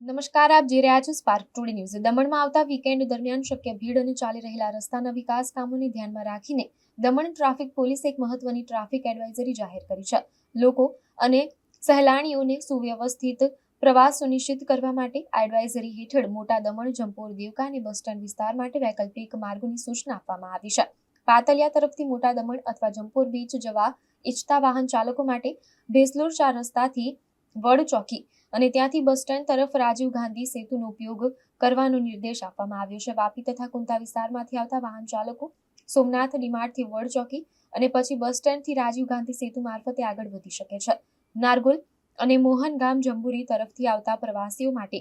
નમસ્કાર, આપ જોઈ રહ્યા છો સ્પાર્ક ટુડે ન્યૂઝ। દમણમાં આવતા વીકેન્ડ દરમિયાન શક્ય ભીડ અને ચાલી રહેલા રસ્તાના વિકાસ કામોને ધ્યાનમાં રાખીને દમણ ટ્રાફિક પોલીસે એક મહત્વની ટ્રાફિક એડવાઇઝરી જાહેર કરી છે। લોકો અને સહેલાણીઓને સુવ્યવસ્થિત પ્રવાસ સુનિશ્ચિત કરવા માટે આ એડવાઇઝરી હેઠળ મોટા દમણ, જંપોર, દેવકા અને બસ સ્ટેન્ડ વિસ્તાર માટે વૈકલ્પિક માર્ગોની સૂચના આપવામાં આવી છે। પાતલિયા તરફથી મોટા દમણ અથવા જંપોર બીચ જવા ઈચ્છતા વાહન ચાલકો માટે ભેસલોર 4 રસ્તાથી વડ ચોકી અને ત્યાંથી બસ સ્ટેન્ડ તરફ રાજીવ ગાંધી સેતુનો ઉપયોગ કરવાનો નિર્દેશ આપવામાં આવ્યો છે। વાપી તથા કુંતા વિસ્તારમાંથી આવતા વાહન ચાલકો સોમનાથ ડીમાર્ટથી વડ ચોકી અને પછી બસ સ્ટેન્ડથી રાજીવ ગાંધી સેતુ મારફતે આગળ વધી શકે છે। નારગોલ અને મોહનગામ જંબુરી તરફથી આવતા પ્રવાસીઓ માટે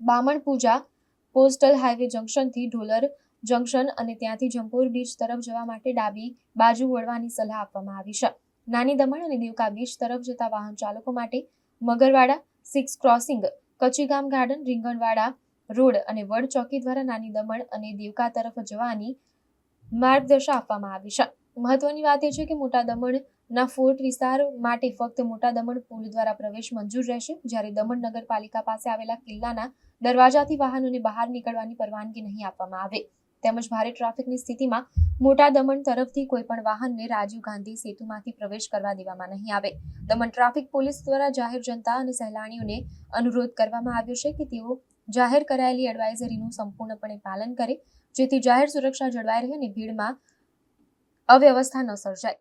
બામણપૂજા કોસ્ટલ હાઈવે જંકશનથી ઢોલર જંકશન અને ત્યાંથી જંપોર બીચ તરફ જવા માટે ડાબી બાજુ વળવાની સલાહ આપવામાં આવી છે। નાની દમણ અને દેવકા બીચ તરફ જતા વાહન ચાલકો માટે Magarwada 6 crossing, Kachchhigam garden, રીંગણવાડા road અને વડ ચોકી દ્વારા નાની દમણ અને દેવકા તરફ જવાની માર્ગદર્શા આપવામાં આવી છે। મહત્વની વાત એ છે કે મોટા દમણના ફોર્ટ વિસ્તાર માટે ફક્ત મોટા દમણ પુલ દ્વારા પ્રવેશ મંજૂર રહેશે, જ્યારે દમણ નગરપાલિકા પાસે આવેલા કિલ્લાના દરવાજાથી વાહનોને બહાર નીકળવાની પરવાનગી નહીં આપવામાં આવે। તેમજ ભારે ટ્રાફિકની સ્થિતિમાં મોટા દમણ તરફથી કોઈપણ વાહનને રાજીવ ગાંધી સેતુમાંથી પ્રવેશ કરવા દેવામાં નહીં આવે। દમણ ટ્રાફિક પોલીસ દ્વારા જાહેર જનતા અને સહેલાણીઓને અનુરોધ કરવામાં આવ્યો છે કે તેઓ જાહેર કરાયેલી એડવાઇઝરીનું સંપૂર્ણપણે પાલન કરે, જેથી જાહેર સુરક્ષા જળવાઈ રહે અને ભીડમાં અવ્યવસ્થા ન સર્જાય।